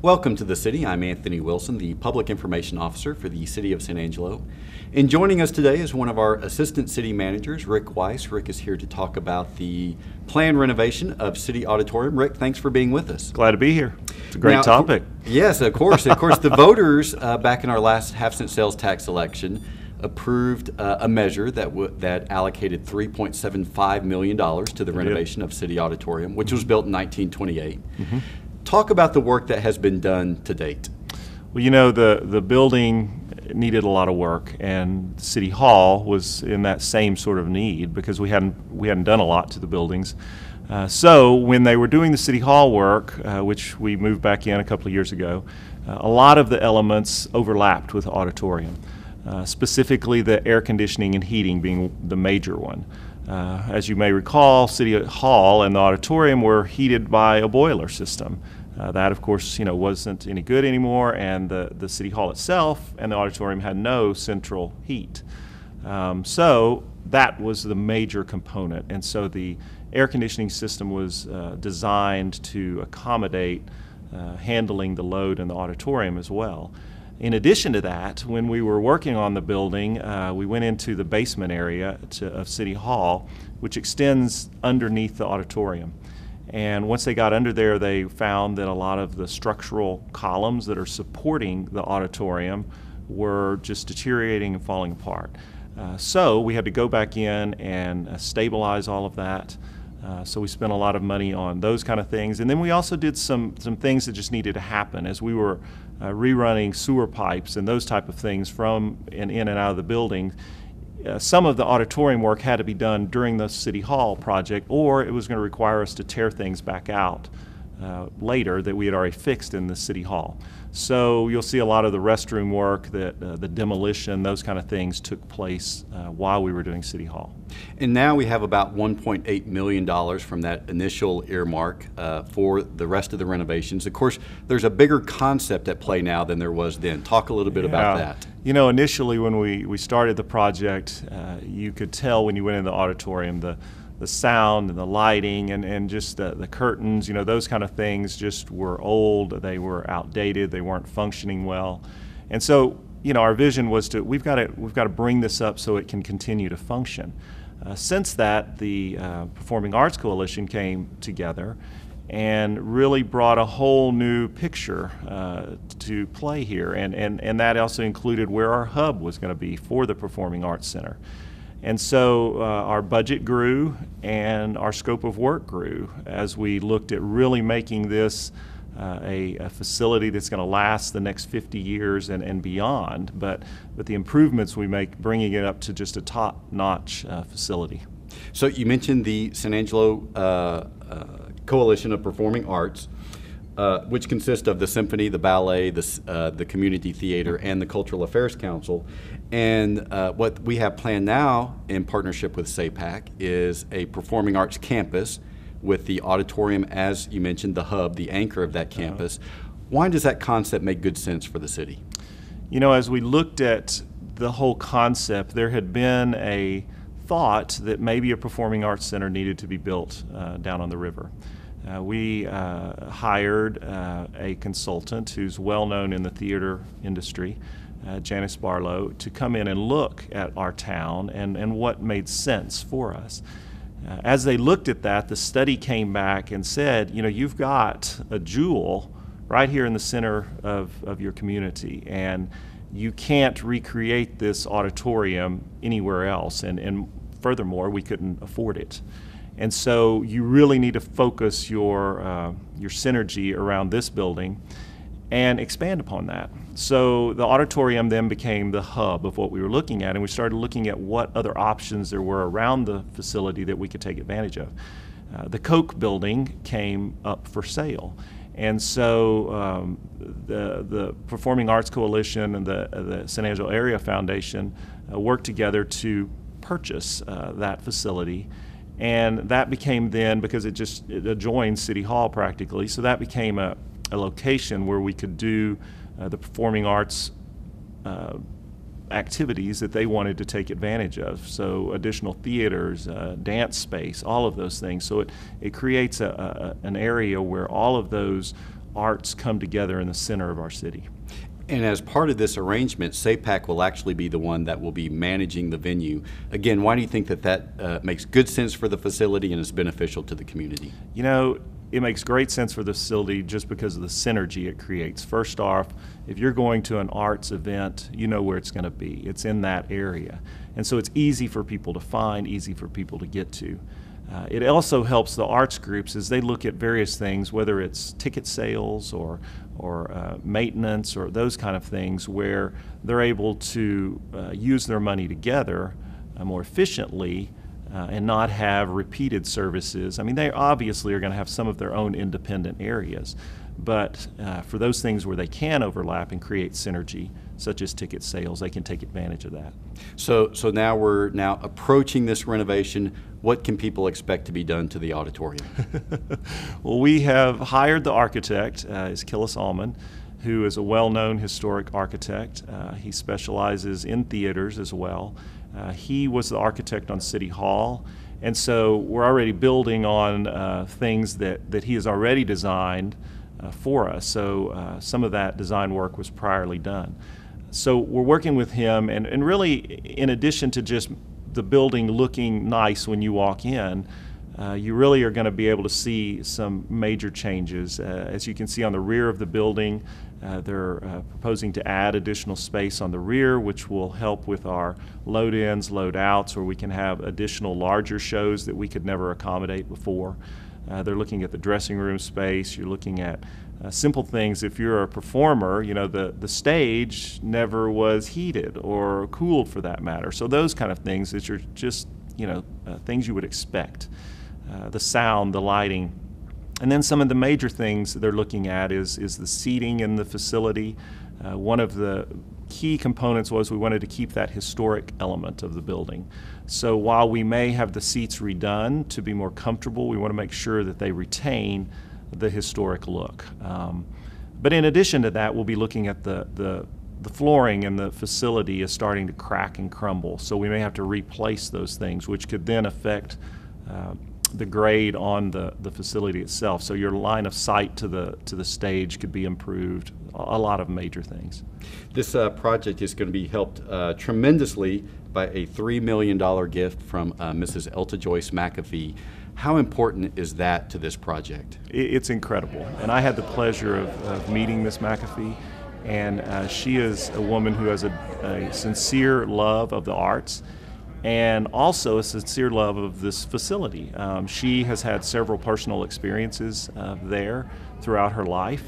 Welcome to the City. I'm Anthony Wilson, the Public Information Officer for the City of San Angelo. And joining us today is one of our Assistant City Managers, Rick Weiss. Rick is here to talk about the planned renovation of City Auditorium. Rick, thanks for being with us. Glad to be here. It's a great topic. Yes, of course. The voters back in our last half-cent sales tax election approved a measure that allocated $3.75 million to the renovation of City Auditorium, which was built in 1928. Talk about the work that has been done to date. Well, you know, the building needed a lot of work, and City Hall was in that same sort of need because we hadn't done a lot to the buildings. So when they were doing the City Hall work, which we moved back in a couple of years ago, a lot of the elements overlapped with the auditorium, specifically the air conditioning and heating being the major one. As you may recall, City Hall and the auditorium were heated by a boiler system. That, of course, wasn't any good anymore, and the City Hall itself and the auditorium had no central heat. So that was the major component, and so the air conditioning system was designed to accommodate handling the load in the auditorium as well. In addition to that, when we were working on the building, we went into the basement area of City Hall, which extends underneath the auditorium. And once they got under there, they found that a lot of the structural columns that are supporting the auditorium were just deteriorating and falling apart. So we had to go back in and stabilize all of that. So we spent a lot of money on those kind of things. And then we also did some things that just needed to happen as we were rerunning sewer pipes and those type of things from and in and out of the building. Some of the auditorium work had to be done during the City Hall project, or it was going to require us to tear things back out later that we had already fixed in the City Hall. So you'll see a lot of the restroom work, the demolition, those kind of things took place while we were doing City Hall. And now we have about $1.8 million from that initial earmark for the rest of the renovations. Of course, there's a bigger concept at play now than there was then. Talk a little bit about that. You know, initially when we started the project, you could tell when you went in the auditorium, the sound and the lighting and just the curtains, those kind of things just were old, they were outdated, they weren't functioning well. And so, our vision was we've got to bring this up so it can continue to function. Since that, the Performing Arts Coalition came together and really brought a whole new picture to play here. And that also included where our hub was going to be for the Performing Arts Center. And so our budget grew and our scope of work grew as we looked at really making this a facility that's going to last the next 50 years and beyond, but the improvements we make, bringing it up to just a top-notch facility. So you mentioned the San Angelo Coalition of Performing Arts, which consists of the symphony, the ballet, the community theater, and the Cultural Affairs Council. And what we have planned now in partnership with SAPAC is a performing arts campus with the auditorium, as you mentioned, the hub, the anchor of that campus. Why does that concept make good sense for the city? As we looked at the whole concept, there had been a thought that maybe a performing arts center needed to be built down on the river. We hired a consultant who's well known in the theater industry, Janice Barlow, to come in and look at our town and what made sense for us. As they looked at that, the study came back and said, you've got a jewel right here in the center of your community, and you can't recreate this auditorium anywhere else, and furthermore, we couldn't afford it. And so you really need to focus your synergy around this building and expand upon that. So the auditorium then became the hub of what we were looking at, and we started looking at what other options there were around the facility that we could take advantage of. The Koch building came up for sale, and so the Performing Arts Coalition and the San Angelo Area Foundation worked together to purchase that facility. And that became then, because it adjoined City Hall practically, so that became a location where we could do the performing arts activities that they wanted to take advantage of. So additional theaters, dance space, all of those things. So it creates an area where all of those arts come together in the center of our city. And as part of this arrangement, SAPAC will actually be the one that will be managing the venue. Again, why do you think that makes good sense for the facility and is beneficial to the community? You know, it makes great sense for the facility just because of the synergy it creates. First off, if you're going to an arts event, you know where it's going to be. It's in that area. And so it's easy for people to find, easy for people to get to. It also helps the arts groups as they look at various things, whether it's ticket sales or maintenance or those kind of things, where they're able to use their money together more efficiently and not have repeated services. I mean, they obviously are going to have some of their own independent areas, but for those things where they can overlap and create synergy, such as ticket sales, they can take advantage of that. So now we're approaching this renovation. What can people expect to be done to the auditorium? Well, we have hired the architect, is Killis Allman, who is a well-known historic architect. He specializes in theaters as well. He was the architect on City Hall, and so we're already building on things that he has already designed for us. So some of that design work was priorly done. So we're working with him, and really, in addition to just the building looking nice when you walk in, you really are going to be able to see some major changes. As you can see on the rear of the building, they're proposing to add additional space on the rear, which will help with our load-ins, load-outs, where we can have additional larger shows that we could never accommodate before. They're looking at the dressing room space. You're looking at simple things. If you're a performer, you know, the stage never was heated or cooled for that matter. So those kind of things that are just, you know, things you would expect. The sound, the lighting. And then some of the major things they're looking at is the seating in the facility. One of the key components was we wanted to keep that historic element of the building. So while we may have the seats redone to be more comfortable, we want to make sure that they retain the historic look. But in addition to that, we'll be looking at the flooring in the facility is starting to crack and crumble. So we may have to replace those things, which could then affect the grade on the facility itself. So your line of sight to the stage could be improved. A lot of major things. This project is going to be helped tremendously by a $3 million gift from Mrs. Elta Joyce McAfee. How important is that to this project? It's incredible. And I had the pleasure of meeting Ms. McAfee, and she is a woman who has a sincere love of the arts and also a sincere love of this facility. She has had several personal experiences there throughout her life,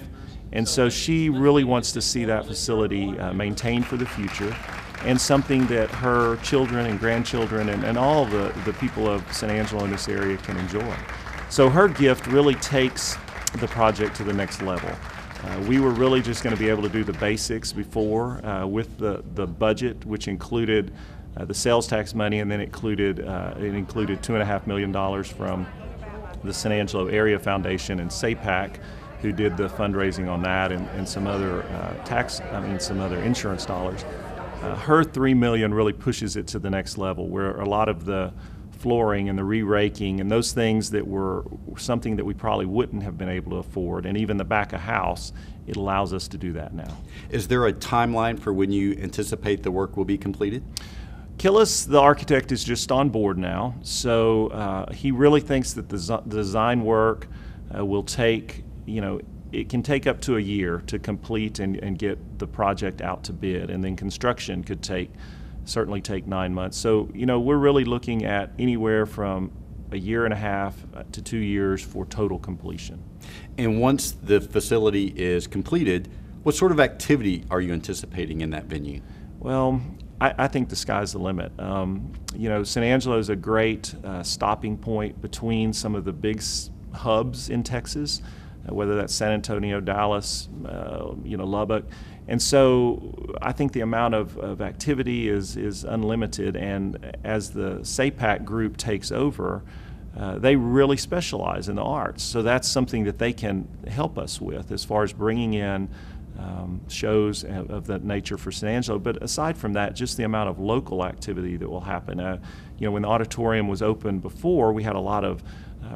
and so she really wants to see that facility maintained for the future and something that her children and grandchildren and all the people of San Angelo in this area can enjoy. So her gift really takes the project to the next level. We were really just going to be able to do the basics before with the budget, which included the sales tax money, and then it included $2.5 million from the San Angelo Area Foundation and SAPAC, who did the fundraising on that, and some other some other insurance dollars. Her $3 million really pushes it to the next level, where a lot of the flooring and the re-raking and those things that were something that we probably wouldn't have been able to afford, and even the back of house, it allows us to do that now. Is there a timeline for when you anticipate the work will be completed? Killis, the architect, is just on board now, so he really thinks that the design work will take, it can take up to a year to complete and get the project out to bid, and then construction could certainly take 9 months. So, we're really looking at anywhere from a year and a half to 2 years for total completion. And once the facility is completed, what sort of activity are you anticipating in that venue? Well, I think the sky's the limit. San Angelo is a great stopping point between some of the big hubs in Texas, whether that's San Antonio, Dallas, Lubbock. And so I think the amount of activity is unlimited, and as the SAPAC group takes over, they really specialize in the arts. So that's something that they can help us with as far as bringing in shows of that nature for San Angelo. But aside from that, just the amount of local activity that will happen. When the auditorium was open before, we had a lot of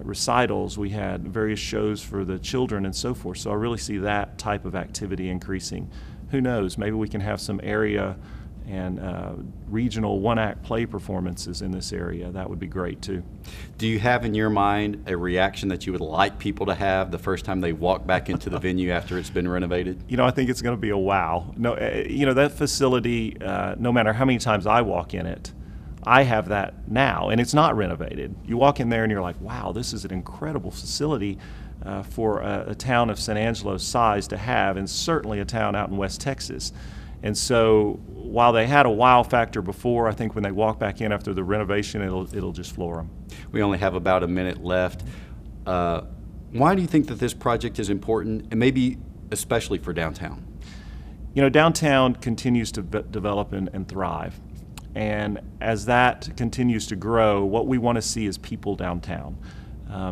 recitals, we had various shows for the children and so forth. So I really see that type of activity increasing. Who knows, maybe we can have some area and regional one-act play performances in this area. That would be great too. Do you have in your mind a reaction that you would like people to have the first time they walk back into the venue after it's been renovated? You know, I think it's going to be a wow. No, you know, that facility, no matter how many times I walk in it, I have that now, and it's not renovated. You walk in there and you're like, wow, this is an incredible facility for a town of San Angelo's size to have, and certainly a town out in West Texas. And so while they had a wow factor before, I think when they walk back in after the renovation, it'll just floor them. We only have about a minute left. Why do you think that this project is important, and maybe especially for downtown? You know, downtown continues to develop and thrive. And as that continues to grow, what we want to see is people downtown.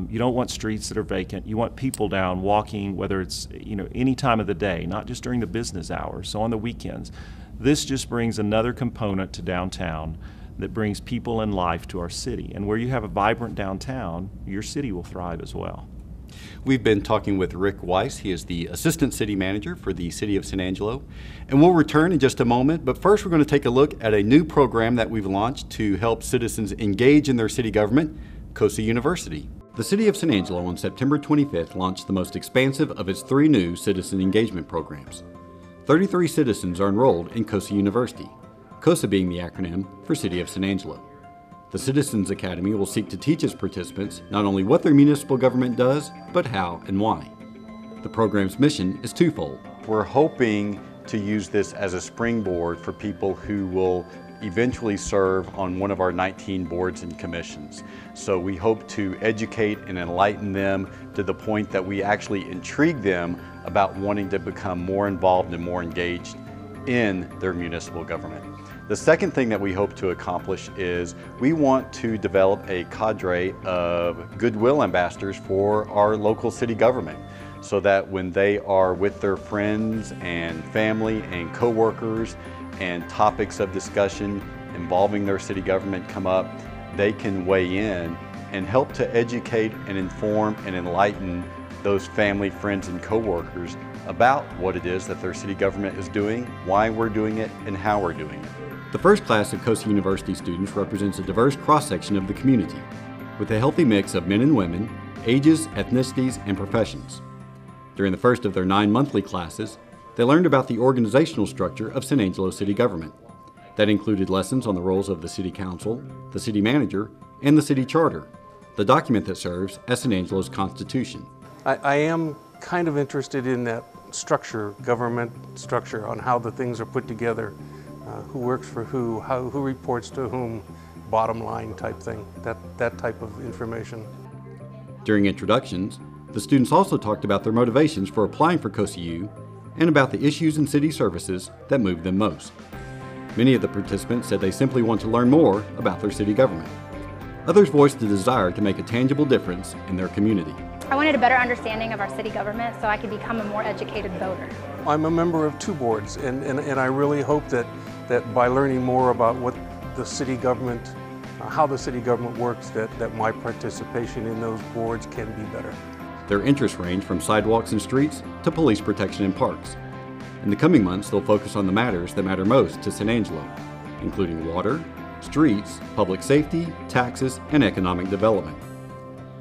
You don't want streets that are vacant. You want people down walking, whether it's, you know, any time of the day, not just during the business hours, so on the weekends. This just brings another component to downtown that brings people and life to our city. And where you have a vibrant downtown, your city will thrive as well. We've been talking with Rick Weiss. He is the Assistant City Manager for the City of San Angelo. And we'll return in just a moment, but first we're going to take a look at a new program that we've launched to help citizens engage in their city government, COSA University. The City of San Angelo on September 25th launched the most expansive of its 3 new citizen engagement programs. 33 citizens are enrolled in COSA University, COSA being the acronym for City of San Angelo. The Citizens Academy will seek to teach its participants not only what their municipal government does, but how and why. The program's mission is twofold. We're hoping to use this as a springboard for people who will eventually serve on one of our 19 boards and commissions. So we hope to educate and enlighten them to the point that we actually intrigue them about wanting to become more involved and more engaged in their municipal government. The second thing that we hope to accomplish is we want to develop a cadre of goodwill ambassadors for our local city government, so that when they are with their friends and family and co-workers and topics of discussion involving their city government come up, they can weigh in and help to educate and inform and enlighten those family, friends, and co-workers about what it is that their city government is doing, why we're doing it, and how we're doing it. The first class of COSA University students represents a diverse cross-section of the community, with a healthy mix of men and women, ages, ethnicities, and professions. During the first of their 9 monthly classes, they learned about the organizational structure of San Angelo city government. That included lessons on the roles of the city council, the city manager, and the city charter, the document that serves as San Angelo's constitution. I am kind of interested in that structure, government structure, on how the things are put together, who works for who reports to whom, bottom line type thing, that type of information. During introductions, the students also talked about their motivations for applying for COSA U and about the issues in city services that move them most. Many of the participants said they simply want to learn more about their city government. Others voiced the desire to make a tangible difference in their community. I wanted a better understanding of our city government so I could become a more educated voter. I'm a member of 2 boards, and I really hope that by learning more about what the city government, how the city government works, that my participation in those boards can be better. Their interests range from sidewalks and streets to police protection in parks. In the coming months, they'll focus on the matters that matter most to San Angelo, including water, streets, public safety, taxes, and economic development.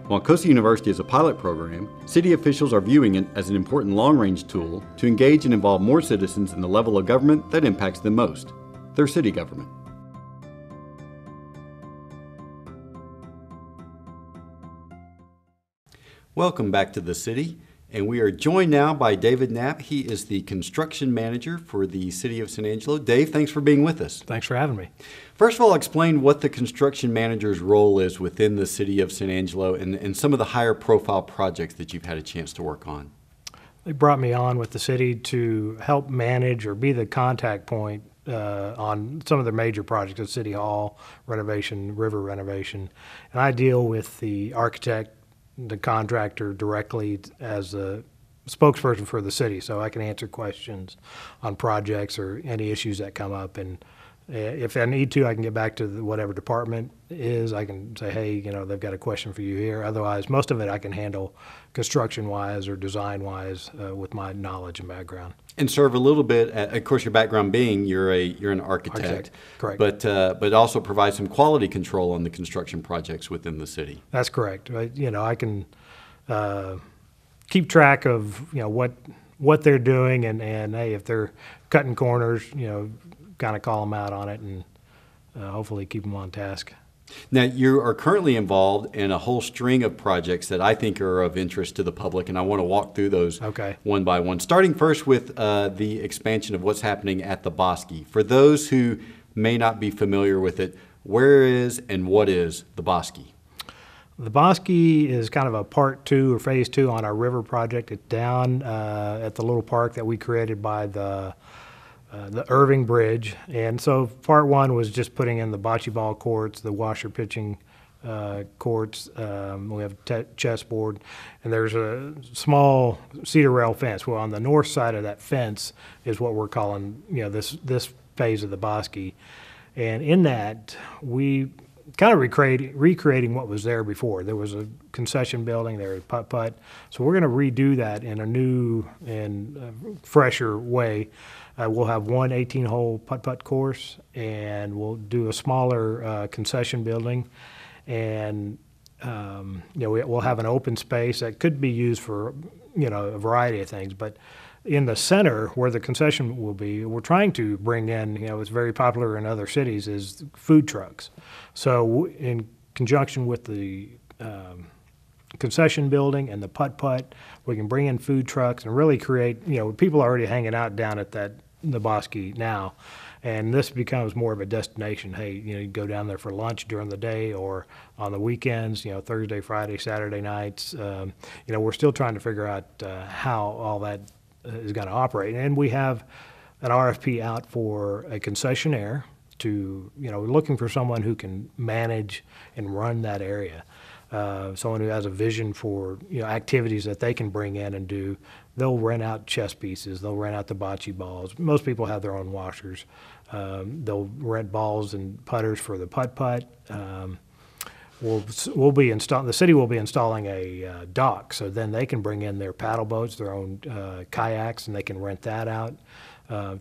While COSA University is a pilot program, city officials are viewing it as an important long-range tool to engage and involve more citizens in the level of government that impacts them most, their city government. Welcome back to the city, and we are joined now by David Knapp. He is the construction manager for the City of San Angelo. Dave, thanks for being with us. Thanks for having me. First of all, explain what the construction manager's role is within the City of San Angelo and some of the higher profile projects that you've had a chance to work on. They brought me on with the city to help manage or be the contact point on some of their major projects at City Hall, renovation, river renovation. And I deal with the architect, the contractor directly as a spokesperson for the city, so I can answer questions on projects or any issues that come up and If I need to, I can get back to whatever department is. I can say, hey, they've got a question for you here. Otherwise, most of it I can handle construction-wise or design-wise with my knowledge and background. And serve a little bit. Of course, your background being you're an architect, correct. But also provide some quality control on the construction projects within the city. That's correct. I can keep track of what they're doing, and hey, if they're cutting corners, kind of call them out on it, and hopefully keep them on task. Now, you are currently involved in a whole string of projects that I think are of interest to the public, and I want to walk through those one by one. Starting first with the expansion of what's happening at the Bosque. For those who may not be familiar with it, where is and what is the Bosque? The Bosque is kind of a part 2 or phase 2 on our river project. It's down at the little park that we created by the Irving Bridge. And so part 1 was just putting in the bocce ball courts, the washer pitching courts. We have chessboard, and there's a small cedar rail fence. Well, on the north side of that fence is what we're calling, this phase of the Bosque. And in that, we kind of recreating what was there before. There was a concession building, there was putt-putt. So we're going to redo that in a new and fresher way. We'll have one 18-hole putt-putt course, and we'll do a smaller concession building. And we'll have an open space that could be used for a variety of things. But in the center, where the concession will be, we're trying to bring in, it's very popular in other cities, is food trucks. So in conjunction with the concession building and the putt-putt, we can bring in food trucks and really create, people are already hanging out down at the Bosque now, and this becomes more of a destination. Hey, you go down there for lunch during the day or on the weekends, Thursday, Friday, Saturday nights. We're still trying to figure out how all that is going to operate. And we have an RFP out for a concessionaire to, looking for someone who can manage and run that area. Someone who has a vision for, activities that they can bring in and do. They'll rent out chess pieces. They'll rent out the bocce balls. Most people have their own washers. They'll rent balls and putters for the putt-putt. We'll be the city will be installing a dock, so then they can bring in their paddle boats, their own kayaks, and they can rent that out.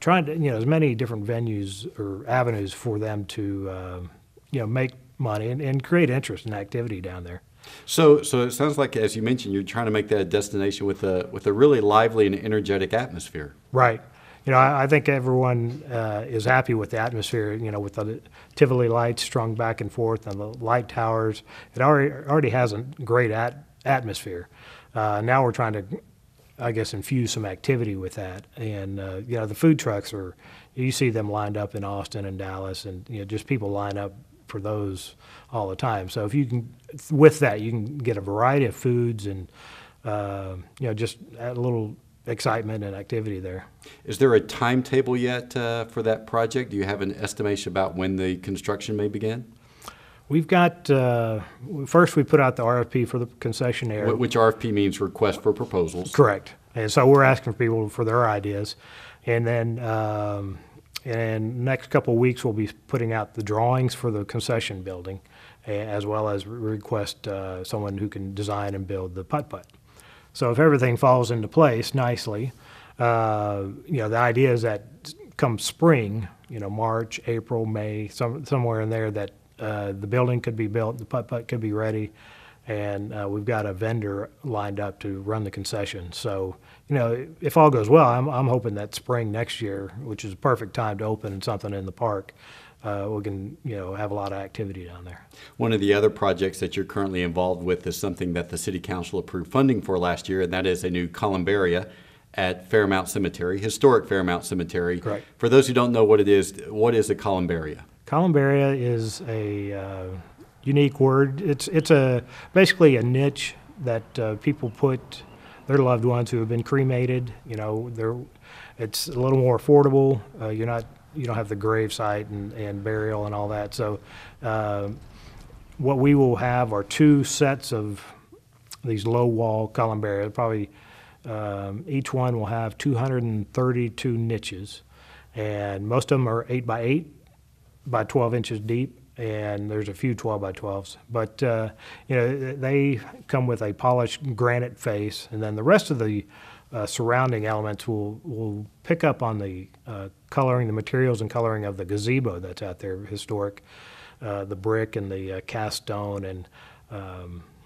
Trying to, as many different venues or avenues for them to, make money and create interest and activity down there. So it sounds like, as you mentioned, you're trying to make that a destination with a really lively and energetic atmosphere. Right. I think everyone is happy with the atmosphere, with the Tivoli lights strung back and forth and the light towers. It already has a great atmosphere. Now we're trying to, I guess, infuse some activity with that. And, the food trucks you see them lined up in Austin and Dallas, and, just people line up for those all the time. So if you can, with that, you can get a variety of foods and, just add a little excitement and activity there. Is there a timetable yet for that project? Do you have an estimation about when the construction may begin? We've got, first we put out the RFP for the concessionaire. Which RFP means request for proposals. Correct. And so we're asking people for their ideas. And then in the next couple of weeks, we'll be putting out the drawings for the concession building, as well as request someone who can design and build the putt-putt. So if everything falls into place nicely, the idea is that come spring, March, April, May, somewhere in there, that the building could be built, the putt-putt could be ready, and we've got a vendor lined up to run the concession. So, if all goes well, I'm hoping that spring next year, which is a perfect time to open something in the park, we can, have a lot of activity down there. One of the other projects that you're currently involved with is something that the City Council approved funding for last year, and that is a new columbaria at Fairmount Cemetery, historic Fairmount Cemetery. Correct. For those who don't know what is a columbaria? Columbaria is a unique word. It's basically a niche that people put their loved ones who have been cremated. It's a little more affordable. You don't have the grave site and burial and all that. So what we will have are 2 sets of these low wall columbaria. Probably each one will have 232 niches, and most of them are 8 by 8. by 12 inches deep, and there's a few 12 by 12s. But they come with a polished granite face, and then the rest of the surrounding elements will pick up on the coloring, the materials and coloring of the gazebo that's out there, historic, the brick and the cast stone, and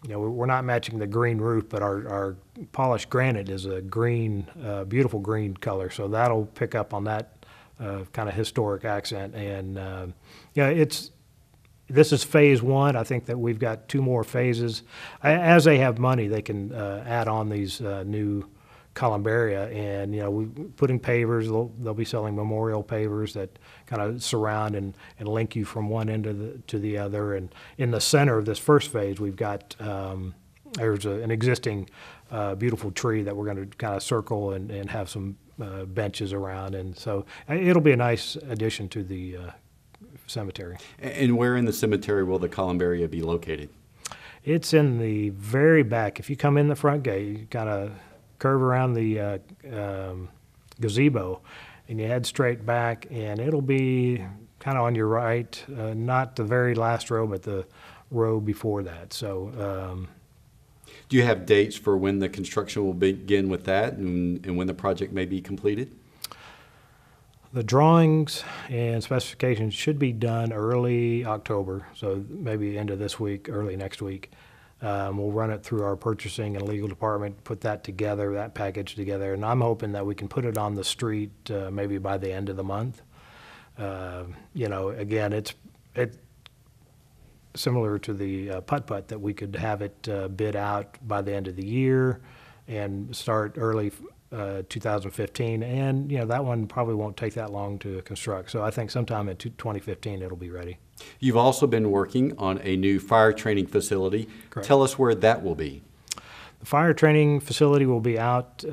we're not matching the green roof, but our polished granite is a green, beautiful green color, so that'll pick up on that kind of historic accent. And this is phase one. I think that we've got 2 more phases. As they have money, they can add on these new columbaria, and we putting pavers. They'll be selling memorial pavers that kind of surround and link you from one end to the other. And in the center of this first phase, we've got there's an existing beautiful tree that we're going to kind of circle and have some benches around, and so it'll be a nice addition to the cemetery. And where in the cemetery will the columbaria be located? It's in the very back. If you come in the front gate, you kind of curve around the gazebo, and you head straight back, and it'll be kind of on your right, not the very last row, but the row before that. So, do you have dates for when the construction will begin with that, and when the project may be completed? The drawings and specifications should be done early October, so maybe end of this week, early next week. We'll run it through our purchasing and legal department, put that together, that package together, and I'm hoping that we can put it on the street maybe by the end of the month. Again, it's similar to the putt-putt, that we could have it bid out by the end of the year and start early 2015, and that one probably won't take that long to construct. So I think sometime in 2015 it'll be ready. You've also been working on a new fire training facility. Correct. Tell us where that will be. The fire training facility will be out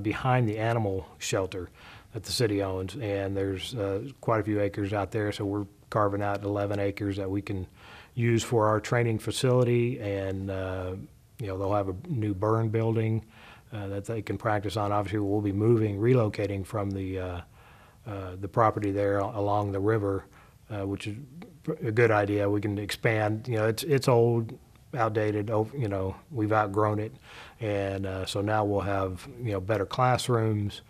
behind the animal shelter that the city owns, and there's quite a few acres out there, so we're carving out 11 acres that we can use for our training facility, and they'll have a new burn building that they can practice on. Obviously, we'll be relocating from the property there along the river, which is a good idea. We can expand. It's old, outdated. We've outgrown it, and so now we'll have better classrooms,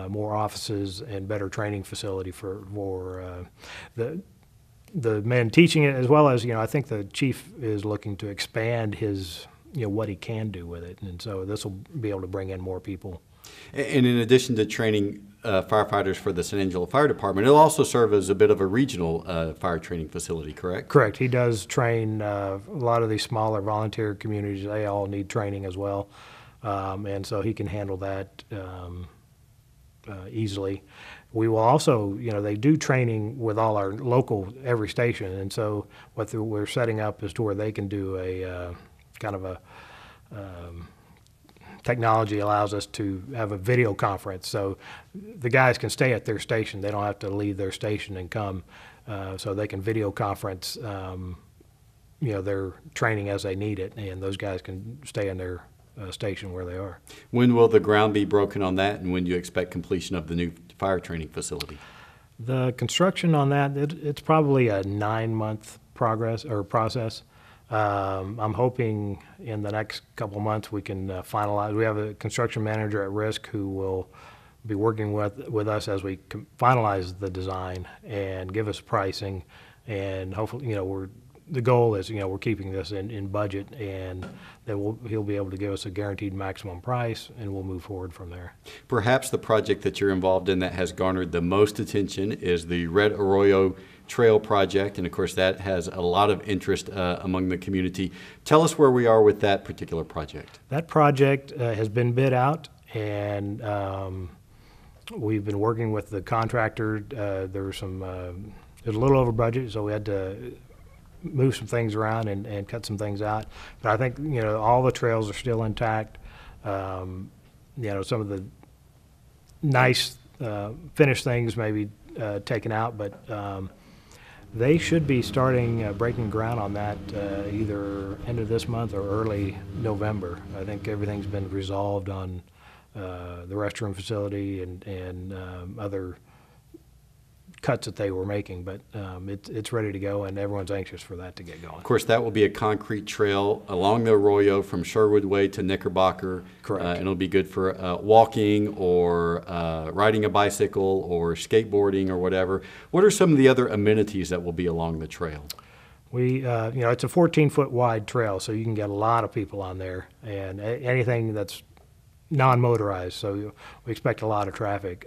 more offices, and better training facility for the men teaching it, as well as I think the chief is looking to expand his what he can do with it, and so this will be able to bring in more people. And in addition to training firefighters for the San Angelo Fire Department, it'll also serve as a bit of a regional fire training facility, correct? Correct. He does train a lot of these smaller volunteer communities. They all need training as well, and so he can handle that easily. We will also, they do training with all our local, every station, and so what we're setting up is to where they can do a kind of a technology allows us to have a video conference, so the guys can stay at their station. They don't have to leave their station and come, so they can video conference their training as they need it, and those guys can stay in their station where they are. When will the ground be broken on that, and when do you expect completion of the new fire training facility? The construction on that, it's probably a 9-month process. I'm hoping in the next couple of months we can finalize. We have a construction manager at risk who will be working with us as we finalize the design and give us pricing, and hopefully, the goal is, we're keeping this in budget, and then he'll be able to give us a guaranteed maximum price, and we'll move forward from there. Perhaps the project that you're involved in that has garnered the most attention is the Red Arroyo Trail project, and of course that has a lot of interest among the community. Tell us where we are with that particular project. That project has been bid out, and we've been working with the contractor. There was it was a little over budget, so we had to move some things around and cut some things out. But I think, all the trails are still intact. Some of the nice finished things may be taken out, but they should be starting breaking ground on that either end of this month or early November. I think everything's been resolved on the restroom facility and other cuts that they were making, but it's ready to go, and everyone's anxious for that to get going. Of course, that will be a concrete trail along the Arroyo from Sherwood Way to Knickerbocker. Correct. And it'll be good for walking or riding a bicycle or skateboarding or whatever. What are some of the other amenities that will be along the trail? We, it's a 14-foot wide trail, so you can get a lot of people on there, and anything that's non-motorized, so we expect a lot of traffic.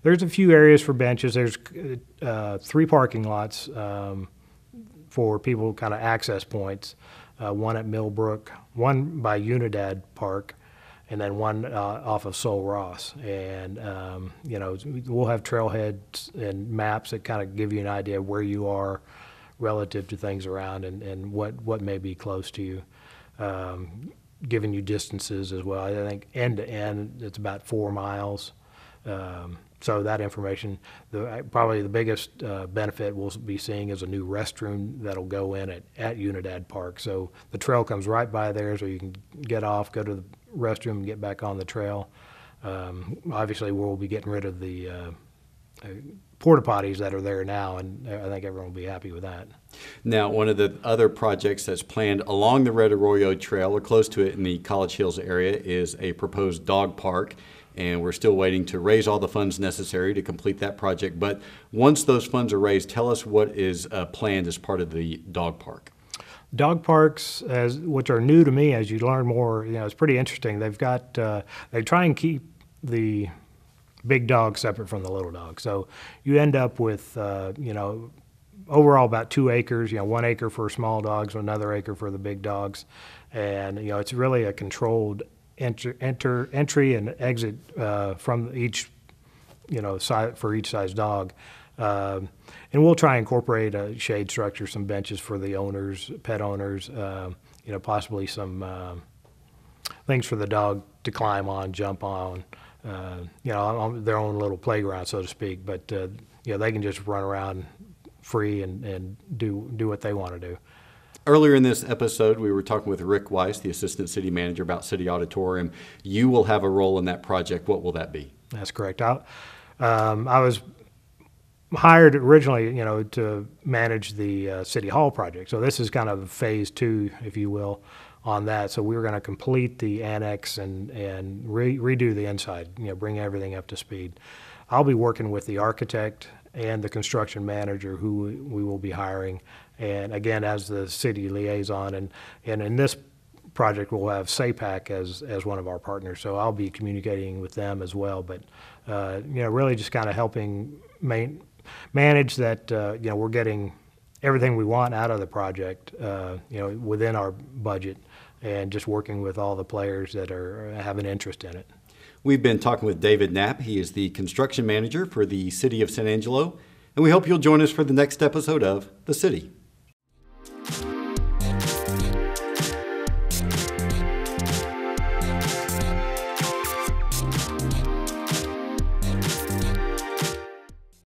There's a few areas for benches. There's 3 parking lots for people, kind of access points, one at Millbrook, one by Unidad Park, and then one off of Sol Ross. And, we'll have trailheads and maps that kind of give you an idea of where you are relative to things around and what may be close to you, giving you distances as well. I think end to end, it's about 4 miles. So that information, probably the biggest benefit we'll be seeing is a new restroom that'll go in at Unidad Park. So the trail comes right by there, so you can get off, go to the restroom, and get back on the trail. Obviously, we'll be getting rid of the porta potties that are there now, and I think everyone will be happy with that. Now, one of the other projects that's planned along the Red Arroyo Trail or close to it in the College Hills area is a proposed dog park, and we're still waiting to raise all the funds necessary to complete that project. But once those funds are raised, tell us what is planned as part of the dog park. Dog parks, which are new to me as you learn more, it's pretty interesting. They've got, they try and keep the big dog separate from the little dog. So you end up with, overall about 2 acres, 1 acre for small dogs, another acre for the big dogs. And, it's really a controlled entry and exit from each, side for each size dog. And we'll try and incorporate a shade structure, some benches for the owners, pet owners, possibly some things for the dog to climb on, jump on, on their own little playground, so to speak. But, they can just run around free and do what they want to do. Earlier in this episode, we were talking with Rick Weiss, the Assistant City Manager, about City Auditorium. You will have a role in that project. What will that be? That's correct. I was hired originally, to manage the City Hall project. So this is kind of phase 2, if you will, on that. So we were going to complete the annex and redo the inside, bring everything up to speed. I'll be working with the architect and the construction manager who we will be hiring, and again, as the city liaison. And in this project, we'll have SAPAC as one of our partners. So I'll be communicating with them as well. But, really just kind of helping manage that, we're getting everything we want out of the project, within our budget, and just working with all the players that have an interest in it. We've been talking with David Knapp. He is the construction manager for the City of San Angelo, and we hope you'll join us for the next episode of The City.